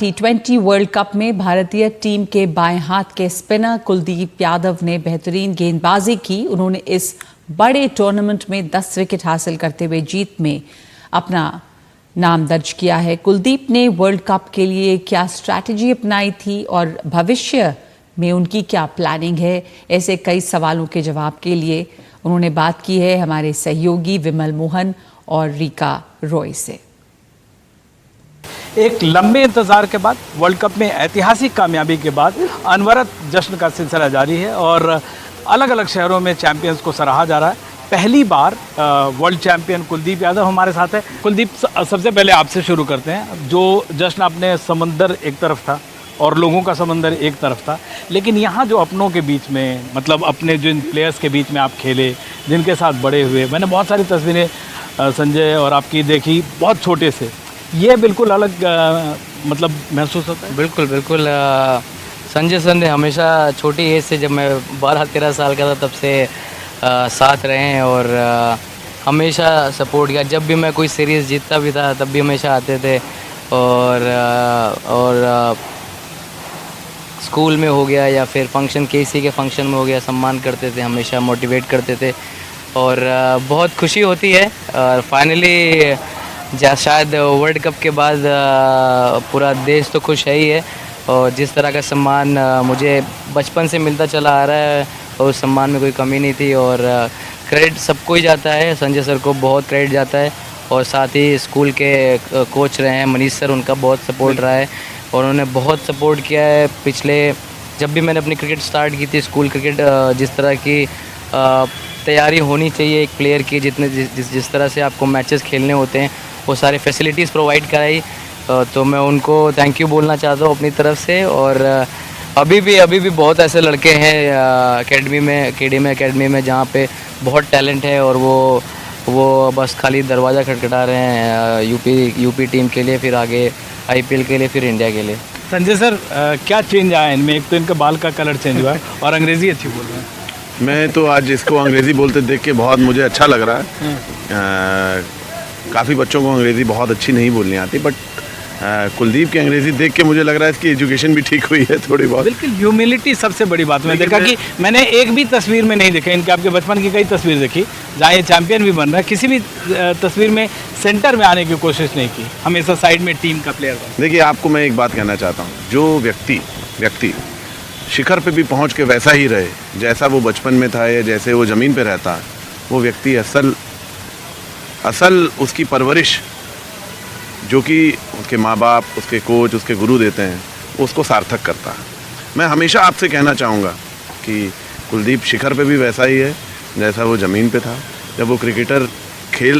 T20 world cup में भारतीय team के बाएं हाथ के स्पिनर कुलदीप यादव ने बेहतरीन गेंदबाजी की। उन्होंने इस बड़े टूर्नामेंट में 10 विकेट हासिल करते हुए जीत में अपना नाम दर्ज किया है। कुलदीप ने वर्ल्ड कप के लिए क्या स्ट्रैटेजी अपनाई थी और भविष्य में उनकी क्या प्लानिंग है, ऐसे कई सवालों के जवाब के लिए उन्होंने बात की है हमारे सहयोगी विमल मोहन और रीका रॉय से। एक लंबे इंतजार के बाद वर्ल्ड कप में ऐतिहासिक कामयाबी के बाद अनवरत जश्न का सिलसिला जारी है और अलग अलग शहरों में चैंपियंस को सराहा जा रहा है। पहली बार वर्ल्ड चैंपियन कुलदीप यादव हमारे साथ है। कुलदीप, सबसे पहले आपसे शुरू करते हैं। जो जश्न अपने समंदर एक तरफ था और लोगों का समंदर एक तरफ था, लेकिन यहाँ जो अपनों के बीच में, मतलब अपने जिन प्लेयर्स के बीच में आप खेले, जिनके साथ बड़े हुए, मैंने बहुत सारी तस्वीरें संजय और आपकी देखी, बहुत छोटे से, ये बिल्कुल अलग मतलब महसूस होता है। बिल्कुल बिल्कुल। संजय सर ने हमेशा छोटी एज से, जब मैं 12-13 साल का था, तब से साथ रहे हैं और हमेशा सपोर्ट किया। जब भी मैं कोई सीरीज़ जीतता भी था तब भी हमेशा आते थे और स्कूल में हो गया या फिर फंक्शन, किसी के फंक्शन में हो गया, सम्मान करते थे, हमेशा मोटिवेट करते थे और बहुत खुशी होती है। और फाइनली शायद वर्ल्ड कप के बाद पूरा देश तो खुश है ही है और जिस तरह का सम्मान मुझे बचपन से मिलता चला आ रहा है और उस सम्मान में कोई कमी नहीं थी और क्रेडिट सबको ही जाता है। संजय सर को बहुत क्रेडिट जाता है और साथ ही स्कूल के कोच रहे हैं मनीष सर, उनका बहुत सपोर्ट रहा है और उन्होंने बहुत सपोर्ट किया है। पिछले जब भी मैंने अपनी क्रिकेट स्टार्ट की थी, स्कूल क्रिकेट, जिस तरह की तैयारी होनी चाहिए एक प्लेयर की, जिस तरह से आपको मैचेस खेलने होते हैं, वो सारे फैसिलिटीज़ प्रोवाइड कराई, तो मैं उनको थैंक यू बोलना चाहता हूँ अपनी तरफ से। और अभी भी बहुत ऐसे लड़के हैं एकेडमी में जहाँ पे बहुत टैलेंट है और वो बस खाली दरवाज़ा खटखटा रहे हैं यूपी टीम के लिए, फिर आगे IPL के लिए, फिर इंडिया के लिए। संजय सर, क्या चेंज आया इनमें? एक तो इनका बाल का कलर चेंज हुआ है और अंग्रेज़ी अच्छी बोल रहे हैं। मैं तो आज इसको अंग्रेज़ी बोलते देख के बहुत मुझे अच्छा लग रहा है। काफ़ी बच्चों को अंग्रेज़ी बहुत अच्छी नहीं बोलनी आती, बट कुलदीप की अंग्रेज़ी देख के मुझे लग रहा है इसकी एजुकेशन भी ठीक हुई है थोड़ी बहुत। बिल्कुल, ह्यूमिलिटी सबसे बड़ी बात। मैंने देखा कि मैंने एक भी तस्वीर में नहीं देखा, इनके आपके बचपन की कई तस्वीर देखी जहाँ ये चैंपियन भी बन रहा है, किसी भी तस्वीर में सेंटर में आने की कोशिश नहीं की, हमेशा साइड में टीम का प्लेयर बना। देखिए, आपको मैं एक बात कहना चाहता हूँ, जो व्यक्ति शिखर पे भी पहुँच के वैसा ही रहे जैसा वो बचपन में था या जैसे वो ज़मीन पर रहता है, वो व्यक्ति असल उसकी परवरिश जो कि उसके माँ बाप, उसके कोच, उसके गुरु देते हैं, उसको सार्थक करता है। मैं हमेशा आपसे कहना चाहूँगा कि कुलदीप शिखर पे भी वैसा ही है जैसा वो ज़मीन पे था। जब वो क्रिकेटर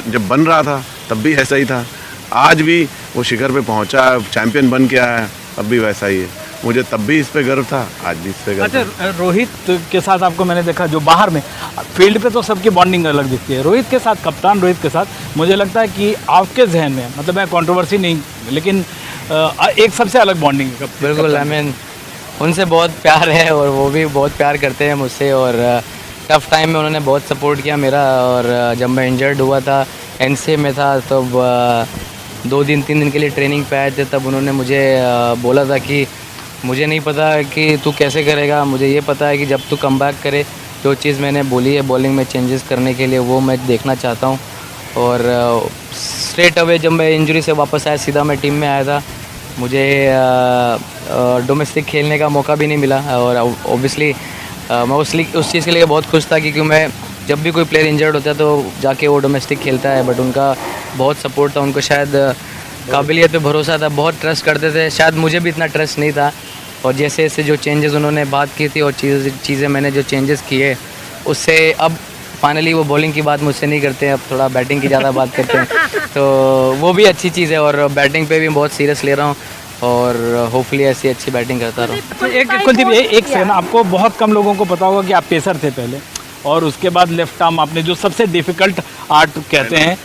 जब बन रहा था तब भी ऐसा ही था, आज भी वो शिखर पे पहुँचा, चैम्पियन बन के आया, अब भी वैसा ही है। मुझे तब भी इस पे गर्व था, आज भी इस पे गर्व। अच्छा, रोहित के साथ आपको मैंने देखा, जो बाहर में फील्ड पे तो सबकी बॉन्डिंग अलग दिखती है, रोहित के साथ, कप्तान रोहित के साथ मुझे लगता है कि आपके जहन में, मतलब मैं कंट्रोवर्सी नहीं, लेकिन एक सबसे अलग बॉन्डिंग है। बिल्कुल, आई मीन उनसे बहुत प्यार है और वो भी बहुत प्यार करते हैं मुझसे और टफ़ टाइम में उन्होंने बहुत सपोर्ट किया मेरा। और जब मैं इंजर्ड हुआ था, NCA में था, तब 2-3 दिन के लिए ट्रेनिंग पे आए थे, तब उन्होंने मुझे बोला था कि मुझे नहीं पता कि तू कैसे करेगा, मुझे ये पता है कि जब तू कमबैक करे, जो चीज़ मैंने बोली है बॉलिंग में चेंजेस करने के लिए, वो मैं देखना चाहता हूँ। और स्ट्रेट अवे जब मैं इंजरी से वापस आया, सीधा मैं टीम में आया था, मुझे डोमेस्टिक खेलने का मौका भी नहीं मिला और ऑब्वियसली मैं उस चीज़ के लिए बहुत खुश था, क्योंकि मैं जब भी कोई प्लेयर इंजर्ड होता है तो जाके वो डोमेस्टिक खेलता है, बट उनका बहुत सपोर्ट था, उनको शायद काबिलियत पे भरोसा था, बहुत ट्रस्ट करते थे, शायद मुझे भी इतना ट्रस्ट नहीं था। और जैसे जैसे जो चेंजेस उन्होंने बात की थी और चीज़ें मैंने जो चेंजेस किए, उससे अब फाइनली वो बॉलिंग की बात मुझसे नहीं करते हैं, अब थोड़ा बैटिंग की ज़्यादा बात करते हैं, तो वो भी अच्छी चीज़ है और बैटिंग पे भी बहुत सीरियस ले रहा हूँ और होपफुली ऐसी अच्छी बैटिंग करता रहूँ। एक सेकंड, आपको बहुत कम लोगों को पता होगा कि आप पेसर थे पहले और उसके बाद लेफ्ट आर्म आपने, जो सबसे डिफ़िकल्ट आर्ट कहते हैं,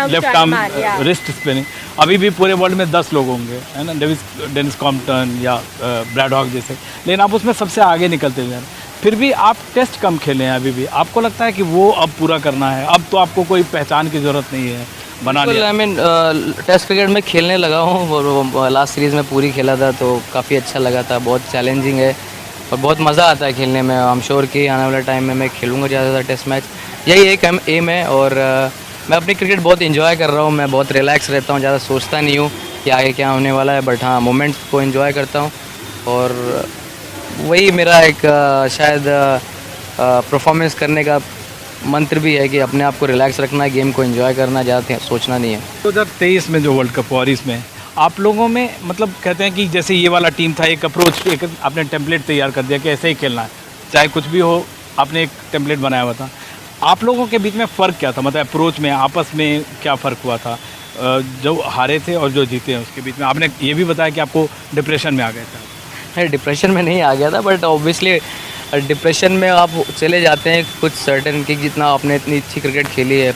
लेफ्ट आर्म रिस्ट स्पिनिंग, अभी भी पूरे वर्ल्ड में 10 लोग होंगे, है ना, डेनिस कॉम्पटन या ब्रैड हॉग जैसे, लेकिन आप उसमें सबसे आगे निकलते हुए हैं। फिर भी आप टेस्ट कम खेले हैं अभी भी, आपको लगता है कि वो अब पूरा करना है, अब तो आपको कोई पहचान की ज़रूरत नहीं है, बना लिया? आई मीन टेस्ट क्रिकेट में खेलने लगा हूँ और लास्ट सीरीज़ में पूरी खेला था तो काफ़ी अच्छा लगा था। बहुत चैलेंजिंग है और बहुत मज़ा आता है खेलने में। आई एम श्योर कि आने वाले टाइम में मैं खेलूँगा ज़्यादा टेस्ट मैच, यही एक एम है। और मैं अपनी क्रिकेट बहुत इंजॉय कर रहा हूँ, मैं बहुत रिलैक्स रहता हूँ, ज़्यादा सोचता नहीं हूँ कि आगे क्या होने वाला है, बट हाँ मोमेंट्स को इंजॉय करता हूँ। और वही मेरा एक शायद परफॉर्मेंस करने का मंत्र भी है कि अपने आप को रिलैक्स रखना है, गेम को एंजॉय करना, ज़्यादा सोचना नहीं है। 2023 में जो वर्ल्ड कप हुआ और इसमें आप लोगों में मतलब कहते हैं कि जैसे ये वाला टीम था, एक अप्रोच, एक आपने टेम्पलेट तैयार कर दिया कि ऐसे ही खेलना है, चाहे कुछ भी हो, आपने एक टेम्पलेट बनाया हुआ था। आप लोगों के बीच में फ़र्क क्या था, मतलब अप्रोच में आपस में क्या फ़र्क हुआ था, जो हारे थे और जो जीते हैं उसके बीच में? आपने ये भी बताया कि आपको डिप्रेशन में आ गए थे। नहीं, डिप्रेशन में नहीं आ गया था, बट ऑब्वियसली डिप्रेशन में आप चले जाते हैं कुछ सर्टेन कि जितना आपने इतनी अच्छी क्रिकेट खेली है,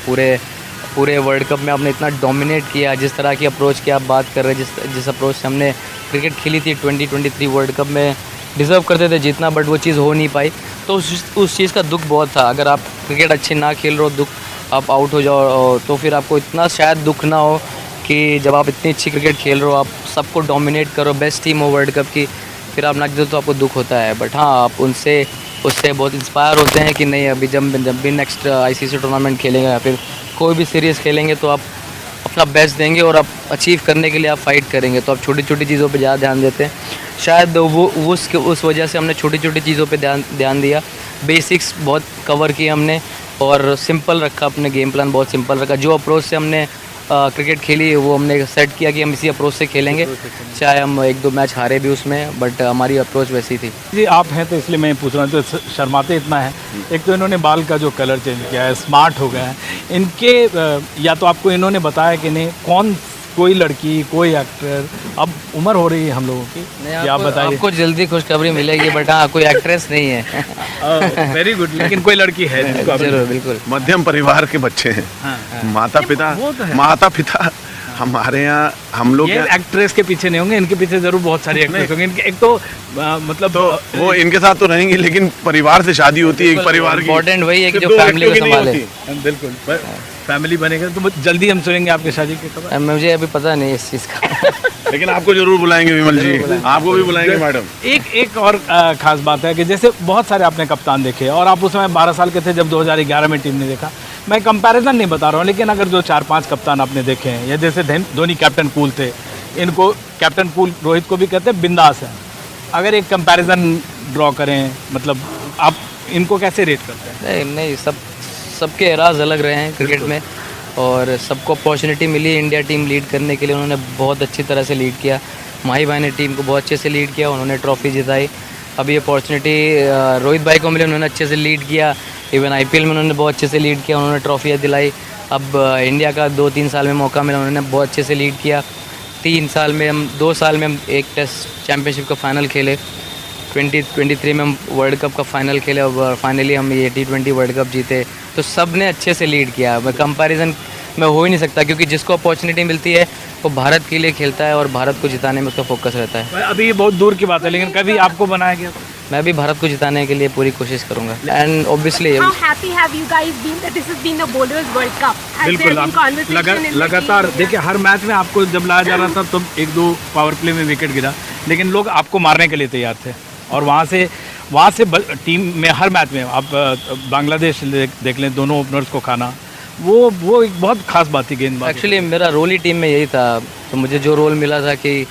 पूरे वर्ल्ड कप में आपने इतना डोमिनेट किया, जिस तरह की अप्रोच की आप बात कर रहे हैं, जिस अप्रोच से हमने क्रिकेट खेली थी 2023 वर्ल्ड कप में, डिज़र्व करते थे जीतना, बट वो चीज़ हो नहीं पाई। तो उस चीज़ का दुख बहुत था। अगर आप क्रिकेट अच्छी ना खेल रहे हो, दुख आप आउट हो जाओ, तो फिर आपको इतना शायद दुख ना हो कि जब आप इतनी अच्छी क्रिकेट खेल रहे हो, आप सबको डोमिनेट करो, बेस्ट टीम हो वर्ल्ड कप की, फिर आप ना जीतो तो आपको दुख होता है। बट हाँ, आप उससे बहुत इंस्पायर होते हैं कि नहीं, अभी जब भी नेक्स्ट आईसीसी टूर्नामेंट खेलेंगे या फिर कोई भी सीरीज़ खेलेंगे तो आप अपना बेस्ट देंगे और आप अचीव करने के लिए आप फाइट करेंगे। तो आप छोटी छोटी चीज़ों पे ज़्यादा ध्यान देते हैं। शायद वो उस वजह से हमने छोटी छोटी चीज़ों पे ध्यान दिया, बेसिक्स बहुत कवर किए हमने और सिंपल रखा, अपने गेम प्लान बहुत सिंपल रखा। जो अप्रोच से हमने क्रिकेट खेली वो हमने सेट किया कि हम इसी अप्रोच से खेलेंगे, चाहे हम 1-2 मैच हारे भी उसमें, बट हमारी अप्रोच वैसी थी। जी, आप हैं तो इसलिए मैं पूछ रहा हूँ, तो शर्माते इतना है। एक तो इन्होंने बाल का जो कलर चेंज किया है, स्मार्ट हो गए हैं इनके, या तो आपको इन्होंने बताया कि नहीं, कोई लड़की, कोई एक्टर, अब उम्र हो रही है हम लोगों की, क्या आप बताइए? आपको जल्दी खुशखबरी मिलेगी, बट हाँ कोई एक्ट्रेस नहीं है। वेरी गुड, लेकिन कोई लड़की है जिसको जरूर, बिल्कुल। मध्यम परिवार के बच्चे हैं। माता पिता हमारे यहाँ, हम लोग ये एक्ट्रेस के पीछे नहीं होंगे, इनके पीछे जरूर बहुत सारी एक्ट्रेस होंगे। एक तो मतलब तो वो इनके साथ तो रहेंगे, लेकिन परिवार से शादी होती है, एक परिवार की इम्पोर्टेंट वही है कि जो फैमिली को संभाले। बिल्कुल, फैमिली बनेगा तो जल्दी हम सुनेंगे आपके शादी की खबर। मुझे अभी पता नहीं इस चीज़ का। लेकिन आपको जरूर बुलाएंगे विमल जी, आपको भी बुलाएंगे मैडम। एक और खास बात है कि जैसे बहुत सारे आपने कप्तान देखे और आप उस समय 12 साल के थे जब 2011 में टीम ने देखा। मैं कंपैरिजन नहीं बता रहा हूँ, लेकिन अगर जो 4-5 कप्तान आपने देखे हैं, या जैसे धोनी कैप्टन कूल थे, इनको कैप्टन कूल रोहित को भी कहते हैं बिंदास है। अगर एक कंपैरिजन ड्रॉ करें, मतलब आप इनको कैसे रेट करते हैं? नहीं, सबके एराज अलग रहे हैं क्रिकेट में और सबको अपॉर्चुनिटी मिली इंडिया टीम लीड करने के लिए। उन्होंने बहुत अच्छी तरह से लीड किया, माही भाई ने टीम को बहुत अच्छे से लीड किया, उन्होंने ट्रॉफी जिताई। अभी अपॉर्चुनिटी रोहित भाई को मिली, उन्होंने अच्छे से लीड किया। इवन आईपीएल में उन्होंने बहुत अच्छे से लीड किया, उन्होंने ट्रॉफियाँ दिलाई। अब इंडिया का 2-3 साल में मौका मिला, उन्होंने बहुत अच्छे से लीड किया। 2 साल में हम एक टेस्ट चैम्पियनशिप का फाइनल खेले, 2023 में हम वर्ल्ड कप का फाइनल खेले और फाइनली हम ये T20 वर्ल्ड कप जीते। तो सब ने अच्छे से लीड किया। मैं कंपैरिजन में हो ही नहीं सकता, क्योंकि जिसको अपॉर्चुनिटी मिलती है वो भारत के लिए खेलता है और भारत को जिताने में उसका फोकस रहता है। अभी ये बहुत दूर की बात है, लेकिन कभी आपको बनाया गया? मैं भी भारत को जिताने के लिए पूरी कोशिश करूंगा। एंड ऑब्वियसली बिल्कुल, लगातार देखिए हर मैच में आपको जब लाया जा रहा था तो 1-2 पावर प्ले में विकेट गिरा, लेकिन लोग आपको मारने के लिए तैयार थे। और वहाँ से टीम में हर मैच में आप बांग्लादेश देख लें, दोनों ओपनर्स को खाना, वो एक बहुत खास बात थी गेंदबाजी। एक्चुअली मेरा रोल ही टीम में यही था, तो मुझे जो रोल मिला था कि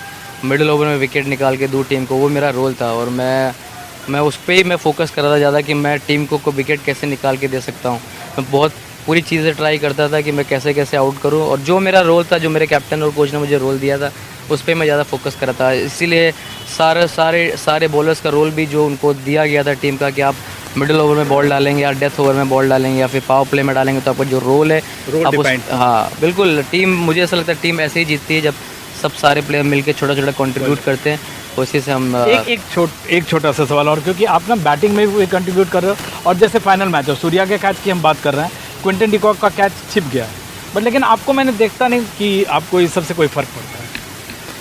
मिडिल ओवर में विकेट निकाल के दूँ टीम को, वो मेरा रोल था। और मैं उस पर ही मैं फोकस कर रहा था ज़्यादा कि मैं टीम को विकेट कैसे निकाल के दे सकता हूँ। मैं बहुत पूरी चीज़ें ट्राई करता था कि मैं कैसे कैसे आउट करूँ, और जो मेरा रोल था, जो मेरे कैप्टन और कोच ने मुझे रोल दिया था, उस पर मैं ज़्यादा फोकस कर रहा था। इसीलिए सारे बॉलर्स का रोल भी जो उनको दिया गया था टीम का, कि आप मिडिल ओवर में बॉल डालेंगे या डेथ ओवर में बॉल डालेंगे या फिर पावर प्ले में डालेंगे, तो आपका जो रोल है हाँ बिल्कुल। टीम, मुझे ऐसा लगता है टीम ऐसे ही जीतती है जब सब सारे प्लेयर मिलकर छोटा कंट्रीब्यूट करते हैं, उसी से हम एक छोटा सा सवाल और, क्योंकि आप ना बैटिंग में भी कंट्रीब्यूट कर रहे हो, और जैसे फाइनल मैच हो, सूर्या के कैच की हम बात कर रहे हैं, क्विंटन डिकॉक का कैच छिप गया, बट लेकिन आपको मैंने देखता नहीं कि आपको इस सबसे कोई फ़र्क पड़ता है।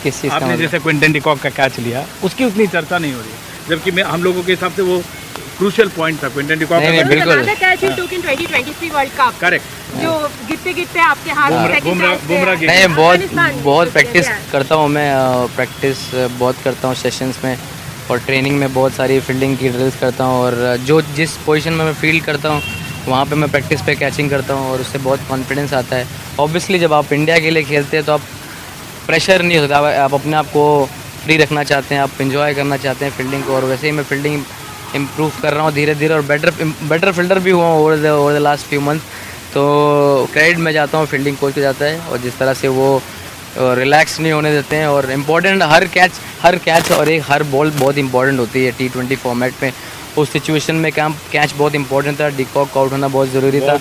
किस चीज़ आपने जैसे क्विंटन डिकॉक का कैच लिया, उसकी उतनी चर्चा नहीं हो रही है, जबकि हम लोगों के हिसाब से वो क्रूशियल पॉइंट था क्विंटन डिकॉक नहीं, का। बिल्कुल। कैच ही टुक इन 2023 वर्ल्ड कप करेक्ट। जो गिरते गिरते आपके हाथ में second बुमराह- match पे बुमराह के- नहीं, अफगानिस्तान बहुत में प्रैक्टिस खेले हैं। करता हूँ मैं, प्रैक्टिस बहुत करता हूँ सेशंस में और ट्रेनिंग में बहुत सारी फील्डिंग की ड्रिल्स करता हूँ और जो जिस पोजीशन में मैं फील्ड करता हूँ वहाँ पे मैं प्रैक्टिस पे कैचिंग करता हूँ और उससे बहुत कॉन्फिडेंस आता है। ऑब्वियसली जब आप इंडिया के लिए खेलते हैं तो आप प्रेशर नहीं होता, आप अपने आप को फ्री रखना चाहते हैं, आप इंजॉय करना चाहते हैं फील्डिंग को और वैसे ही मैं फील्डिंग इम्प्रूव कर रहा हूँ धीरे धीरे और बेटर फील्डर भी हुआ over the last few month. तो क्रेडिट मैं जाता हूँ फील्डिंग कोच को जाता है और जिस तरह से वो रिलैक्स नहीं होने देते हैं और इम्पॉर्टेंट हर कैच और एक हर बॉल बहुत इंपॉर्टेंट होती है T20 फॉर्मेट में। उस सिचुएशन में कैच बहुत इंपॉर्टेंट था, डिकॉक आउट होना बहुत ज़रूरी था,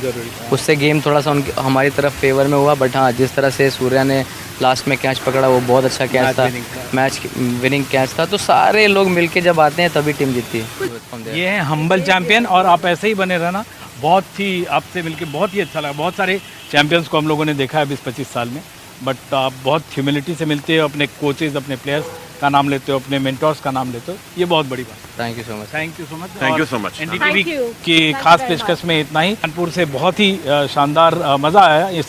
उससे गेम थोड़ा सा हमारी तरफ फेवर में हुआ। बट हाँ, जिस तरह से सूर्या ने लास्ट में कैच पकड़ा वो बहुत अच्छा कैच था, मैच विनिंग कैच था। तो सारे लोग मिलके जब आते हैं तभी टीम जीतती है। ये हैं हम्बल चैंपियन और आप ऐसे ही बने रहना। बहुत ही आपसे मिलके बहुत ही अच्छा लगा। बहुत सारे चैंपियंस को हम लोगों ने देखा है 20-25 साल में, बट आप बहुत ह्यूमिलिटी से मिलते हो, अपने कोचेज अपने प्लेयर्स का नाम लेते हो, अपने मेंटर्स का नाम लेते हो, ये बहुत बड़ी बात है। Thank you so much. Thank you so much. Thank you so much. NDTV Thank you. की Thank खास you very पेशकश में इतना ही। कानपुर से बहुत ही शानदार मज़ा आया इस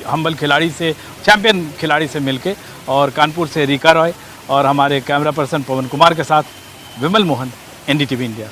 हम्बल खिलाड़ी से, चैंपियन खिलाड़ी से मिलके। और कानपुर से रीका रॉय और हमारे कैमरा पर्सन पवन कुमार के साथ विमल मोहन, एनडीटीवी इंडिया।